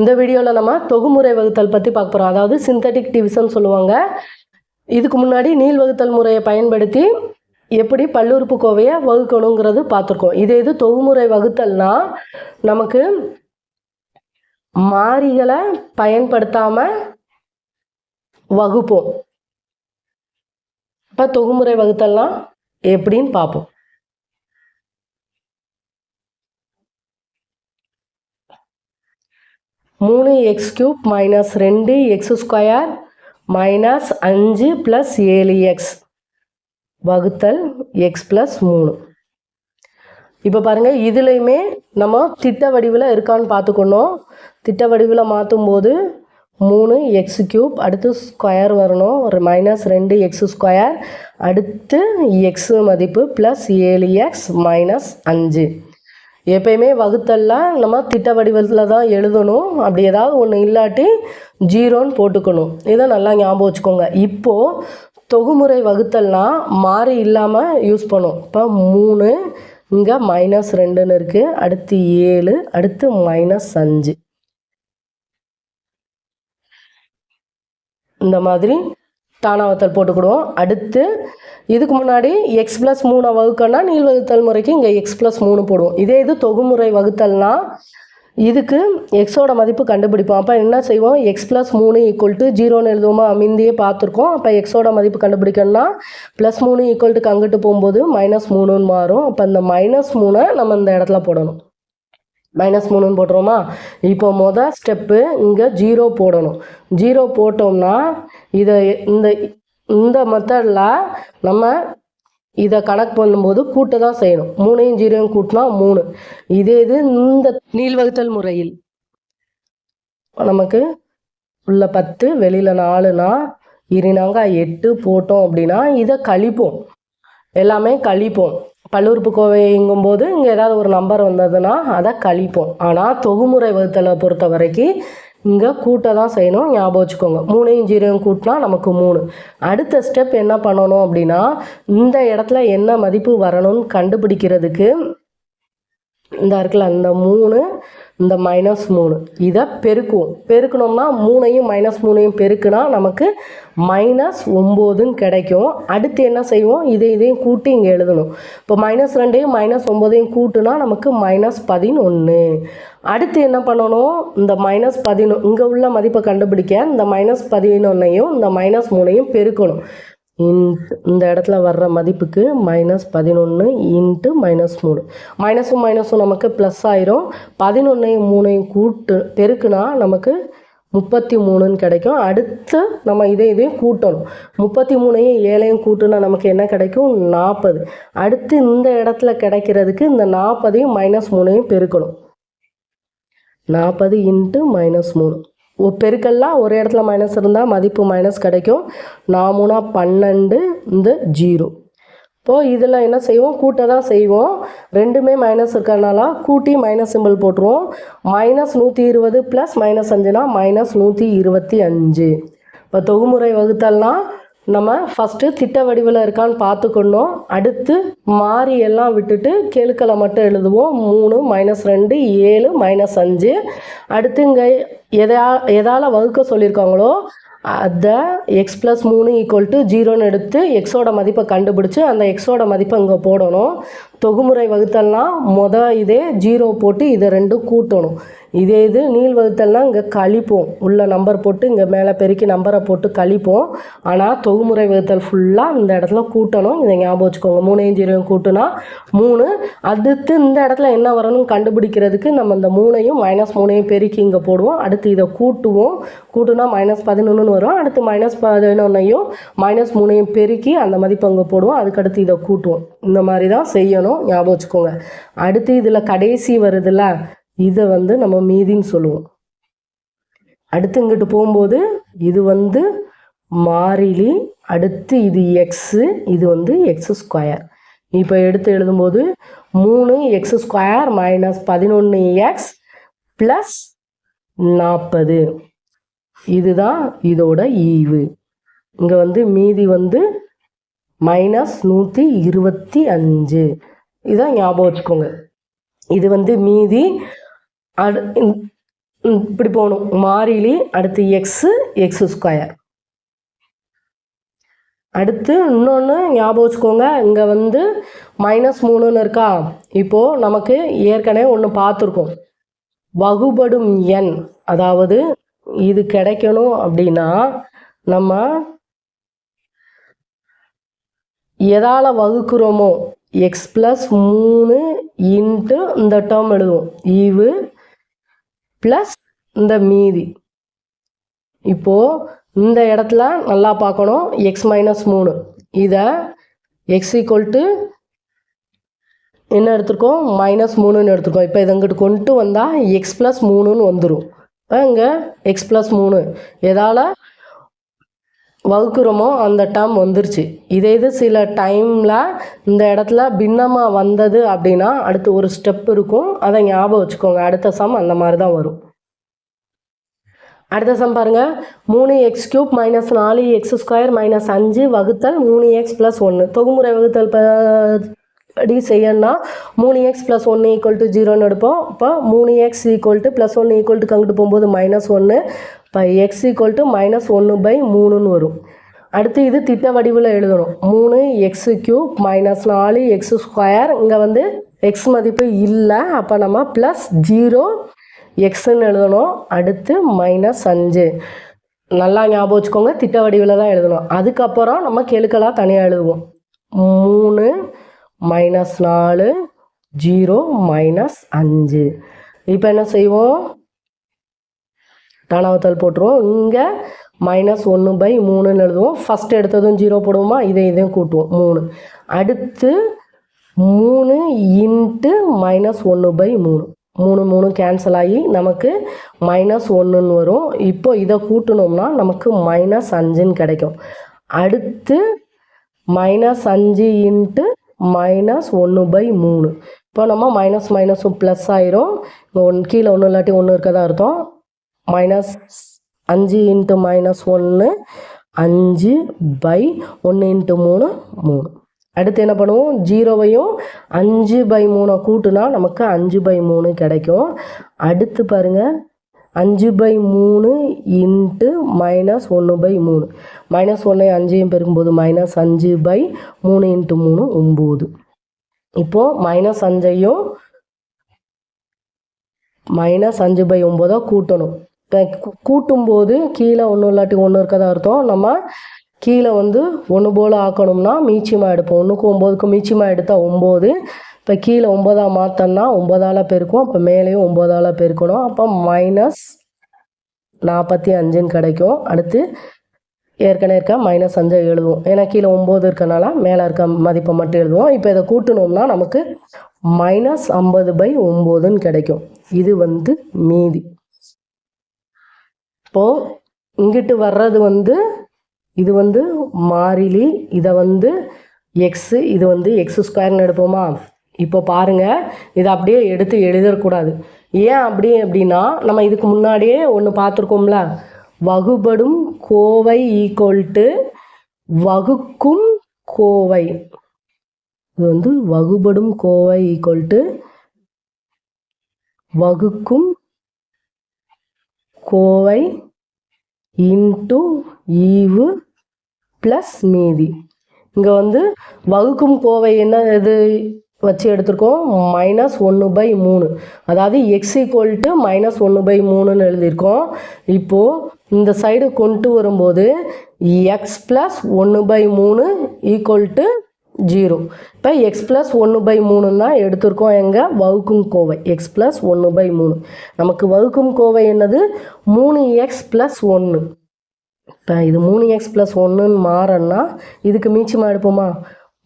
இந்த வீடியோவில் நம்ம தொகுமுறை வகுத்தல் பற்றி பார்க்க போகிறோம். அதாவது சிந்தட்டிக் டிவிஷன் சொல்லுவாங்க. இதுக்கு முன்னாடி நீள் வகுத்தல் முறையை பயன்படுத்தி எப்படி பல்லுறுப்புக்கோவையை வகுக்கணுங்கிறது பார்த்துருக்கோம். இது தொகுமுறை வகுத்தல்னா நமக்கு மாறிகளை பயன்படுத்தாமல் வகுப்போம். இப்போ தொகுமுறை வகுத்தல்னா எப்படின்னு பார்ப்போம். மூணு X cube minus 2 X square minus 5 plus 7x வகுத்தல் எக்ஸ் ப்ளஸ் 3. இப்போ பாருங்கள், இதுலேயுமே நம்ம திட்ட வடிவில் இருக்கான்னு பார்த்துக்கணும். திட்ட வடிவில் மாற்றும் போது 3 எக்ஸ் கியூப் அடுத்து ஸ்கொயர் வரணும், ஒரு மைனஸ் 2 எக்ஸ் ஸ்கொயர் அடுத்து எக்ஸ் மதிப்பு ப்ளஸ் 7x மைனஸ் 5. எப்பயுமே வகுத்தல்லாம் நம்ம திட்ட வடிவத்தில் தான் எழுதணும். அப்படி ஏதாவது ஒன்று இல்லாட்டி 0ன்னு போட்டுக்கணும். இதை நல்லா ஞாபகம் வச்சுக்கோங்க. இப்போது தொகுமுறை வகுத்தல்னா மாறி இல்லாமல் யூஸ் பண்ணும். இப்போ 3 இங்கே மைனஸ் 2ன்னு இருக்குது, அடுத்து 7 அடுத்து மைனஸ் 5. இந்த மாதிரி தானாவத்தல் போட்டுக்கிடுவோம். அடுத்து இதுக்கு முன்னாடி எக்ஸ் ப்ளஸ் 3 வகுக்கன்னா நீள் வகுத்தல் முறைக்கு இங்கே எக்ஸ் ப்ளஸ் 3 போடுவோம். இது தொகுமுறை வகுத்தல்னா இதுக்கு எக்ஸோட மதிப்பு கண்டுபிடிப்போம். அப்போ என்ன செய்வோம், எக்ஸ் ப்ளஸ் 3 ஈக்குவல் டு 0ன்னு எழுதுவோமா, முந்தையே பார்த்துருக்கோம். அப்போ எக்ஸோட மதிப்பு கண்டுபிடிக்கணும்னா ப்ளஸ் 3 ஈக்குவல் டு அங்கிட்டு போகும்போது மைனஸ் 3ன்னு மாறும். அப்போ இந்த மைனஸ் 3 நம்ம இந்த இடத்துல போடணும். மைனஸ் 3ன்னு போட்டுருவோமா. இப்போ மொதல் ஸ்டெப்பு இங்கே 0 போடணும். 0 போட்டோம்னா இதை இந்த மெத்தடில் நம்ம இதை கணக்கு பண்ணும்போது கூட்ட தான் செய்யணும். 3யும் 0யும் கூட்டினா 3. இது இந்த நீள் வகுத்தல் முறையில் நமக்கு உள்ள 10 வெளியில் 4னா இருநாங்க 8 போட்டோம் அப்படின்னா இதை கழிப்போம். எல்லாமே கழிப்போம். பல்லுறுப்புக்கோவைங்கும் போது இங்கே ஏதாவது ஒரு நம்பர் வந்ததுன்னா அதை கழிப்போம். ஆனால் தொகுமுறை வகுத்தலை பொறுத்த வரைக்கும் இங்கே கூட்ட தான் செய்யணும், ஞாபகம் வச்சுக்கோங்க. 3யும் 0யும் கூட்டினா நமக்கு 3. அடுத்த ஸ்டெப் என்ன பண்ணணும் அப்படின்னா, இந்த இடத்துல என்ன மதிப்பு வரணும்னு கண்டுபிடிக்கிறதுக்கு இந்த இருக்குல்ல அந்த 3 இந்த மைனஸ் 3 இதை பெருக்குவோம். பெருக்கணும்னா 3யும் மைனஸ் 3யும் பெருக்குனா நமக்கு மைனஸ் 9ன்னு கிடைக்கும். அடுத்து என்ன செய்வோம், இதையும் கூட்டி இங்கே எழுதணும். இப்போ மைனஸ் 2யும் மைனஸ் 9யும் கூட்டுனா நமக்கு மைனஸ் 11. அடுத்து என்ன பண்ணணும், இந்த மைனஸ் 11 இங்கே உள்ள மதிப்பை கண்டுபிடிக்க இந்த மைனஸ் 11யும் இந்த மைனஸ் 3யும் பெருக்கணும். இந்த இடத்துல வர்ற மதிப்புக்கு மைனஸ் 11 இன்ட்டு மைனஸ் 3. மைனஸும் மைனஸும் நமக்கு ப்ளஸ் ஆயிரும். 11யும் 3யும் கூட்டு பெருக்குனா நமக்கு 33ன்னு கிடைக்கும். அடுத்து நம்ம இதையும் கூட்டணும். 33யும் 7யும் கூட்டுனா நமக்கு என்ன கிடைக்கும், 40. அடுத்து இந்த இடத்துல கிடைக்கிறதுக்கு இந்த 40யும் மைனஸ் 3யும் பெருக்கணும். 40 இன்ட்டு மைனஸ் 3. பெருக்கெல்லாம் ஒரு இடத்துல மைனஸ் இருந்தால் மதிப்பு மைனஸ் கிடைக்கும். 4 12 இந்த 0. இப்போது இதில் என்ன செய்வோம், கூட்ட தான் செய்வோம். ரெண்டுமே மைனஸ் இருக்கிறதுனால கூட்டி மைனஸ் சிம்பிள் போட்டுருவோம். மைனஸ் 120 ப்ளஸ் மைனஸ் 5னா மைனஸ் 125. இப்போ தொகுமுறை வகுத்தல்னா நம்ம ஃபஸ்ட்டு திட்ட வடிவில் இருக்கான்னு பார்த்துக்கணும். அடுத்து மாறி எல்லாம் விட்டுட்டு கெழுக்களை மட்டும் எழுதுவோம். 3 மைனஸ் 2 7 மைனஸ் 5. அடுத்து இங்கே எதால் வகுக்க சொல்லியிருக்காங்களோ அதை எக்ஸ் ப்ளஸ் 3 ஈக்குவல் டு 0ன்னு எடுத்து எக்ஸோட மதிப்பை கண்டுபிடிச்சி அந்த எக்ஸோட மதிப்பை இங்கே போடணும். தொகுமுறை வகுத்தல்னா இதே 0 போட்டு இதை ரெண்டும் கூட்டணும். இது நீள் வகுத்தல்னா இங்கே கழிப்போம். உள்ள நம்பர் போட்டு இங்கே மேலே பெருக்கி நம்பரை போட்டு கழிப்போம். ஆனால் தொகுமுறை வகுத்தல் ஃபுல்லாக இந்த இடத்துல கூட்டணும். இதை ஞாபகம் வச்சுக்கோங்க. 3யும் 0யும் கூட்டுனா 3. அடுத்து இந்த இடத்துல என்ன வரணும் கண்டுபிடிக்கிறதுக்கு நம்ம இந்த 3யும் மைனஸ் 3யும் பெருக்கி இங்கே போடுவோம். அடுத்து இதை கூட்டுவோம். கூட்டுனா மைனஸ் 11ன்னு வரும். அடுத்து மைனஸ் 11யும் மைனஸ் 3யும் பெருக்கி அந்த மதிப்பு அங்கே போடுவோம். அதுக்கடுத்து இதை கூட்டுவோம். இந்த மாதிரி தான் செய்யணும், ஞாபகம் வச்சுக்கோங்க. அடுத்து இதில் கடைசி வருதுல்ல, இதை நம்ம மீதின்னு சொல்லுவோம். அடுத்து இங்கிட்டு போகும்போது இது மாறிலி, அடுத்து இது எக்ஸு, இது எக்ஸ் ஸ்கொயர். இப்போ எடுத்து எழுதும்போது 3 X square minus 11x plus 40. இதுதான் இதோட ஈவு. இங்கே மீதி மைனஸ் 125. இதான் ஞாபகம் வச்சுக்கோங்க. இது மீதி. இப்படி போகணும். மாறிலி அடுத்து எக்ஸு எக்ஸ் ஸ்கொயர். அடுத்து இன்னொன்று ஞாபகம் வச்சுக்கோங்க, இங்கே வந்து -3ன்னு இருக்கா. இப்போது நமக்கு ஏற்கனவே ஒன்று பார்த்துருக்கோம், வகுபடும் எண். அதாவது இது கிடைக்கணும் அப்படின்னா நம்ம எதால் வகுக்கிறோமோ எக்ஸ் ப்ளஸ் 3 இன்ட்டு இந்த டேர்ம் எழுதுவோம், ஈவு ப்ளஸ் இந்த மீதி. இப்போது இந்த இடத்துல நல்லா பார்க்கணும், எக்ஸ் -3 இதை எக்ஸ் ஈக்குவல் டு என்ன எடுத்துருக்கோம், -3ன்னு எடுத்துருக்கோம். இப்போ இதை இங்கிட்டு கொண்டு வந்தால் எக்ஸ் ப்ளஸ் 3ன்னு வந்துடும். இப்போ இங்கே எக்ஸ் ப்ளஸ் 3 எதால் வகுக்கிறோமோ அந்த டேர்ம் வந்துருச்சு. இது சில டைமில் இந்த இடத்துல பின்னமாக வந்தது அப்படின்னா அடுத்து ஒரு ஸ்டெப் இருக்கும், அதை ஞாபகம் வச்சுக்கோங்க. அடுத்த சம் அந்த மாதிரி தான் வரும். அடுத்த சம் பாருங்கள், 3x³ -4x² -5 வகுத்தல் 3x + 1. தொகுமுறை வகுத்தல் படி செய்யணும்னா 3x + 1 = 0ன்னு எடுப்போம். இப்போ 3x = +1 = அங்கிட்டு போகும்போது -1. இப்போ x = -1/3ன்னு வரும். அடுத்து இது திட்ட வடிவில் எழுதணும். 3x³ -4x². இங்கே வந்து x மதிப்பு இல்லை, அப்போ நம்ம +0 எக்ஸ்ன்னு எழுதணும். அடுத்து -5. நல்லா ஞாபகம் வச்சுக்கோங்க, திட்ட வடிவில் தான் எழுதணும். அதுக்கப்புறம் நம்ம கெழுக்களாக தனியாக எழுதுவோம். 3 -4 0 -5. இப்போ என்ன செய்வோம், தானாவத்தல் போட்டுருவோம். இங்கே -1/3ன்னு எழுதுவோம். ஃபஸ்ட் எடுத்ததும் 0 போடுவோமா, இதையும் கூட்டுவோம் 3. அடுத்து 3 இன்ட்டு -1/3. 3 கேன்சல் ஆகி நமக்கு -1ன்னு வரும். இப்போ இதை கூட்டணும்னா நமக்கு -5ன்னு கிடைக்கும். அடுத்து -5 இன்ட்டு -1/3. இப்போ நம்ம மைனஸும் ப்ளஸ் ஆயிரும். கீழே ஒன்று இல்லாட்டி ஒன்று இருக்கதா அர்த்தம். -5 இன்ட்டு -1 5/1 இன்ட்டு 3 3. அடுத்து என்ன பண்ணுவோம், 0வையும் 5/3 கூட்டுனா நமக்கு 5/3 கிடைக்கும். அடுத்து பாருங்கள், 5/3 இன்ட்டு -1/3. -1 5ஐயும் பெருக்கும்போது -5/3 இன்ட்டு 3 9. இப்போது -5ஐயும் -5/9 கூட்டணும். இப்போ கூட்டும்போது கீழே ஒன்று இல்லாட்டி ஒன்று இருக்கதா அர்த்தம். நம்ம கீழே வந்து 1 போல் ஆக்கணும்னா மீச்சியமாக எடுப்போம். 1க்கு 9க்கு மீச்சியமாக எடுத்தால் 9. இப்போ கீழே 9ஆக மாற்றோம்னா 9ஆல் பெருக்கும். அப்போ மேலேயும் 9ஆல் பெருக்கணும். அப்போ -45ன்னு கிடைக்கும். அடுத்து ஏற்கனவே இருக்க -5 எழுதுவோம், ஏன்னா கீழே 9 இருக்கனால மேலே இருக்க மதிப்பை மட்டும் எழுதுவோம். இப்போ இதை கூட்டணும்னா நமக்கு -50/9ன்னு கிடைக்கும். இது வந்து மீதி. இப்போது இங்கிட்டு வர்றது வந்து இது வந்து மாறிலி, இதை வந்து எக்ஸு, இது வந்து x² எடுப்போமா. இப்போ பாருங்கள், இதை அப்படியே எடுத்து எழுதக்கூடாது. ஏன் அப்படின்னா நம்ம இதுக்கு முன்னாடியே ஒன்று பார்த்துருக்கோம்ல, வகுபடும் கோவை ஈக்குவல்ட்டு வகுக்கும் கோவை. இது வந்து வகுபடும் கோவை ஈக்குவல்ட்டு வகுக்கும் கோவை இன்ட்டு ஈவு ப்ளஸ் மீதி. இங்கே வந்து வகுக்கும் கோவை என்ன இது வச்சு எடுத்துருக்கோம், -1/3. அதாவது எக்ஸ் ஈக்குவல்ட்டு -1/3ன்னு எழுதியிருக்கோம். இப்போது இந்த சைடு கொண்டு வரும்போது எக்ஸ் ப்ளஸ் 1/3 ஈக்குவல்ட்டு 0. இப்போ எக்ஸ் ப்ளஸ் 1/3 தான் எடுத்திருக்கோம். எங்கே வகுக்கும் கோவை எக்ஸ் ப்ளஸ் 1/3. நமக்கு வகுக்கும் கோவை என்னது, 3x + 1. இப்போ இது 3x + 1ன்னு மாறன்னா இதுக்கு மீச்சமாக எடுப்போமா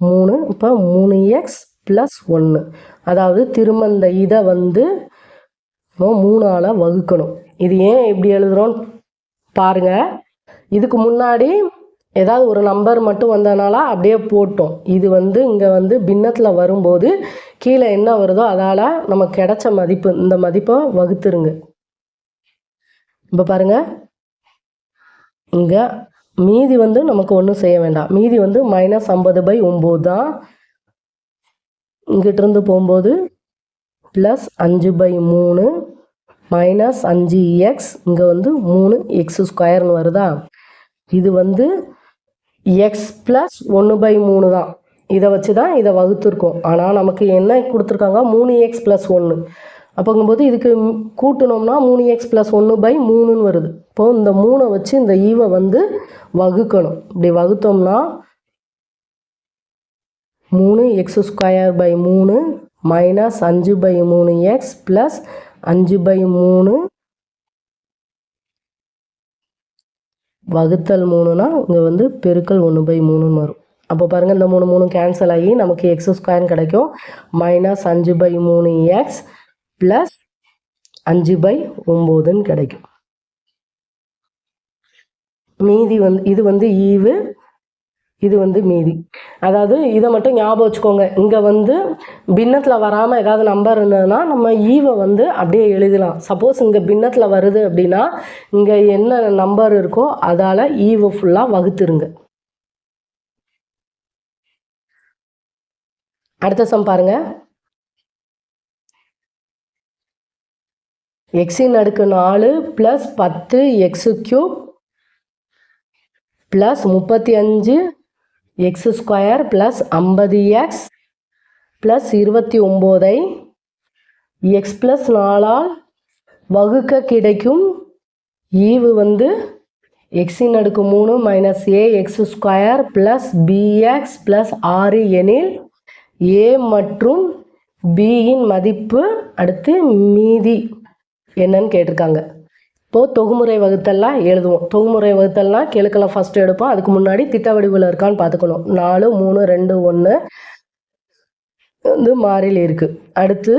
3. இப்போ 3x + 1. அதாவது திரும்ப இந்த இதை வந்து 3ஆல் வகுக்கணும். இது ஏன் இப்படி எழுதுகிறோம் பாருங்கள். இதுக்கு முன்னாடி ஏதாவது ஒரு நம்பர் மட்டும் வந்ததுனால அப்படியே போட்டோம். இது வந்து இங்கே வந்து பின்னத்தில் வரும்போது கீழே என்ன வருதோ அதால் நமக்கு கிடைச்ச மதிப்பு, இந்த மதிப்பை வகுத்துருங்க. இப்போ பாருங்கள், இங்கே மீதி வந்து நமக்கு ஒன்றும் செய்ய வேண்டாம். மீதி வந்து -50/9 தான். இங்கிட்டிருந்து போகும்போது +5/3 மைனஸ் 5x, இங்கே வந்து 3x² வருதா. இது வந்து எக்ஸ் ப்ளஸ் 1/3 தான். இதை வச்சு தான் இதை வகுத்துருக்கோம். ஆனால் நமக்கு என்ன கொடுத்துருக்காங்க, 3x+1. அப்போங்கும்போது இதுக்கு கூட்டணும்னா 3x+1/3 வருது. இப்போது இந்த 3 வச்சு இந்த ஈவை வந்து வகுக்கணும். இப்படி வகுத்தோம்னா 3x² மைனஸ் 5/3x ப்ளஸ் 5/3 வகுத்தல் 3னா இங்கே வந்து பெருக்கல் 1/3 வரும். அப்போ பாருங்கள், இந்த 3 கேன்சல் ஆகி நமக்கு x² கிடைக்கும். மைனஸ் 5/3x ப்ளஸ் 5/9 கிடைக்கும். மீதி வந்து இது வந்து ஈவு, இது வந்து மீதி. அதாவது இதை மட்டும் ஞாபகம் வச்சுக்கோங்க. இங்கே வந்து பின்னத்தில் வராமல் ஏதாவது நம்பர் இருந்ததுன்னா நம்ம ஈவை வந்து அப்படியே எழுதலாம். சப்போஸ் இங்கே பின்னத்தில் வருது அப்படின்னா இங்கே என்ன நம்பர் இருக்கோ அதால் ஈவை ஃபுல்லாக வகுத்துருங்க. அடுத்த சம் பாருங்க. x⁴ plus 10x³ plus 35x² plus 50x plus 29ஐ x+4 வகுக்க கிடைக்கும் ஈவு வந்து x⁻³ minus ax² plus bx plus 6 எனில் a மற்றும் bயின் மதிப்பு அடுத்து மீதி என்னன்னு கேட்டிருக்காங்க. இப்போது தொகுமுறை வகுத்தல்லாம் எழுதுவோம். தொகுமுறை வகுத்தல்னா கெழுக்களை ஃபஸ்ட்டு எடுப்போம். அதுக்கு முன்னாடி திட்ட வடிவில் இருக்கான்னு பார்த்துக்கணும். 4 3 2 1 வந்து மாறிலி இருக்குது. அடுத்து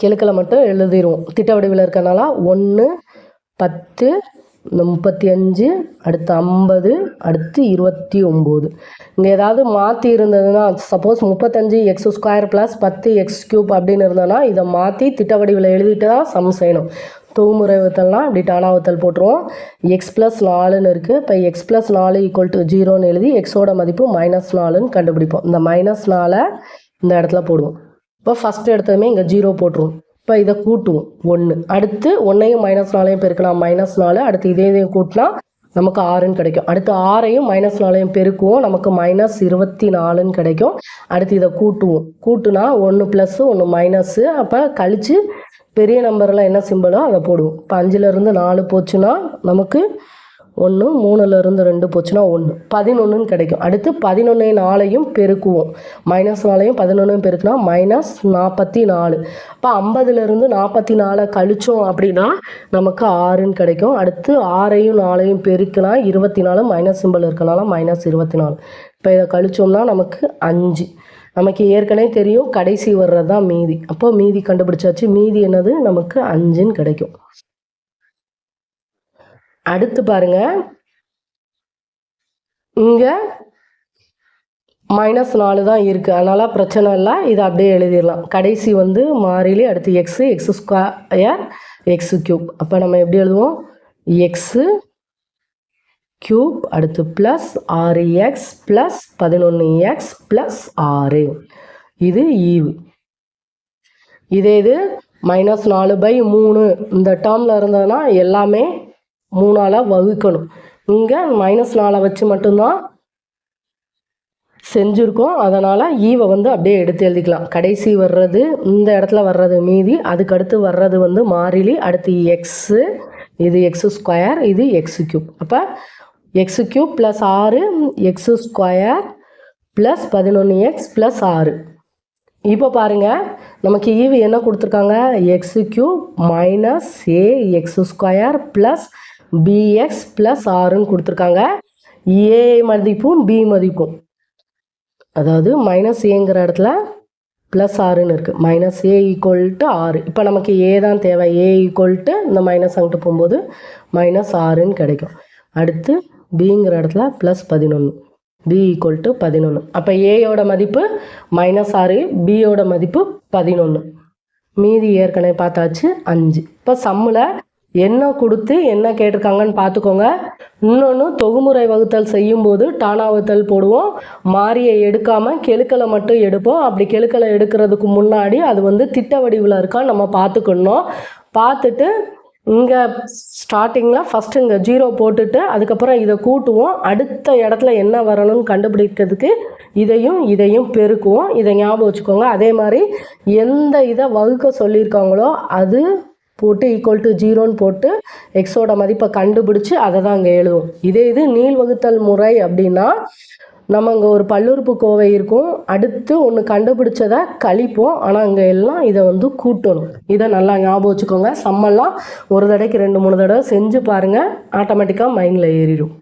கெழுக்களை மட்டும் எழுதிடுவோம். திட்ட வடிவில் இருக்கனால 1 10 35 அடுத்து 50 அடுத்து 29. இங்கே ஏதாவது மாற்றி இருந்ததுன்னா சப்போஸ் 35x² ப்ளஸ் 10x³ அப்படின்னு இருந்ததுன்னா இதை மாற்றி திட்ட வடிவில் எழுதிட்டு தான் சம் செய்யணும். தொகுமுறை வகுத்தல்னா இப்படி டானாவத்தல் போட்டுருவோம். x+4ன்னு இருக்குது. இப்போ x+4 = 0ன்னு எழுதி எக்ஸோட மதிப்பு -4ன்னு கண்டுபிடிப்போம். இந்த -4 இந்த இடத்துல போடுவோம். இப்போ ஃபஸ்ட்டு எடுத்ததுமே இங்கே 0 போட்டுருவோம். இப்போ இதை கூட்டுவோம் 1. அடுத்து 1ஐயும் -4ஐயும் பெருக்கலாம் -4. அடுத்து இதையும் கூட்டினா நமக்கு 6ன்னு கிடைக்கும். அடுத்து 6ஐயும் -4ஐயும் பெருக்குவோம், நமக்கு -24ன்னு கிடைக்கும். அடுத்து இதை கூட்டுவோம். கூட்டுனா 1 ப்ளஸ்ஸு 1 மைனஸு. அப்போ கழித்து பெரிய நம்பரில் என்ன சிம்பிளோ அதை போடுவோம். இப்போ 5லேருந்து 4 போச்சுன்னா நமக்கு 1, 3லேருந்து 2 போச்சுன்னா 1, 11ன்னு கிடைக்கும். அடுத்து 11ஐயும் 4ஐயும் பெருக்குவோம். -4ஐயும் 11ஐயும் பெருக்குனா -44. இப்போ 50லேருந்து 44 கழிச்சோம் அப்படின்னா நமக்கு 6ன்னு கிடைக்கும். அடுத்து 6ஐயும் 4ஐயும் பெருக்குனா 24, மைனஸ் சிம்பிள் இருக்கனால -24. இப்போ இதை கழிச்சோம்னா நமக்கு 5. நமக்கு ஏற்கனவே தெரியும் கடைசி வர்றது தான் மீதி. அப்போ மீதி கண்டுபிடிச்சாச்சு. மீதி என்னது, நமக்கு 5ன்னு கிடைக்கும். அடுத்து பாருங்க, இங்கே -4 தான் இருக்குது, அதனால் பிரச்சனை இல்லை, இதை அப்படியே எழுதிடலாம். கடைசி வந்து மாறிலி. அடுத்து x² x³ அப்போ நம்ம எப்படி எழுதுவோம், x³ அடுத்து plus 6x plus 11x plus 6. இது ஈவு. இதே இது -4/3 இந்த டேர்மில் இருந்ததுன்னா எல்லாமே 3ஆல் வகுக்கணும். இங்கே -4 வச்சு மட்டும்தான் செஞ்சுருக்கோம். அதனால் ஈவை வந்து அப்படியே எடுத்து எழுதிக்கலாம். கடைசி வர்றது இந்த இடத்துல வர்றது மீதி, அதுக்கு அடுத்து வர்றது வந்து மாறிலி. அடுத்து எக்ஸு, இது x², இது x³. அப்போ x³ plus 6 x² plus 11x plus 6. இப்போ பாருங்கள், நமக்கு ஈவு என்ன கொடுத்துருக்காங்க, x³ minus ax² plus bx plus 6ன்னு கொடுத்துருக்காங்க. a மதிப்பும் b மதிப்பும், அதாவது -aங்கிற இடத்துல ப்ளஸ் 6ன்னு இருக்குது. -a = 6. இப்போ நமக்கு a தான் தேவை. a = இந்த மைனஸ் அங்கிட்டு போகும்போது -6ன்னு கிடைக்கும். அடுத்து bங்கிற இடத்துல ப்ளஸ் 11, b = 11. அப்போ ஏயோட மதிப்பு -6, பியோட மதிப்பு 11. மீதி ஏற்கனவே பார்த்தாச்சு 5. இப்போ சம்மில் என்ன கொடுத்து என்ன கேட்டிருக்காங்கன்னு பார்த்துக்கோங்க. இன்னொன்று, தொகுமுறை வகுத்தல் செய்யும்போது டானா வகுத்தல் போடுவோம். மாறியை எடுக்காமல் கெழுக்களை மட்டும் எடுப்போம். அப்படி கெழுக்களை எடுக்கிறதுக்கு முன்னாடி அது வந்து திட்ட வடிவில் இருக்கா நம்ம பார்த்துக்கணும். பார்த்துட்டு இங்கே ஸ்டார்டிங்கில் ஃபஸ்ட்டு இங்கே 0 போட்டுட்டு அதுக்கப்புறம் இதை கூட்டுவோம். அடுத்த இடத்துல என்ன வரணும்னு கண்டுபிடிக்கிறதுக்கு இதையும் பெருக்குவோம். இதை ஞாபகம் வச்சுக்கோங்க. அதே மாதிரி எந்த இதை வகுக்க சொல்லியிருக்காங்களோ அது போட்டு ஈக்குவல் டு 0ன்னு போட்டு எக்ஸோட மதிப்பை கண்டுபிடிச்சி அதை தான் இங்கே எழுதுவோம். இது நீள் வகுத்தல் முறை அப்படின்னா நம்ம இங்கே ஒரு பல்லுறுப்புக்கோவை இருக்கும், அடுத்து ஒன்று கண்டுபிடிச்சதை கழிப்போம். ஆனால் இங்கே எல்லாம் இதை கூட்டணும். இதை நல்லா ஞாபகம் வச்சுக்கோங்க. சம்மெல்லாம் ஒரு தடவைக்கு 2-3 தடவை செஞ்சு பாருங்கள், ஆட்டோமேட்டிக்காக மைண்டில் ஏறிடும்.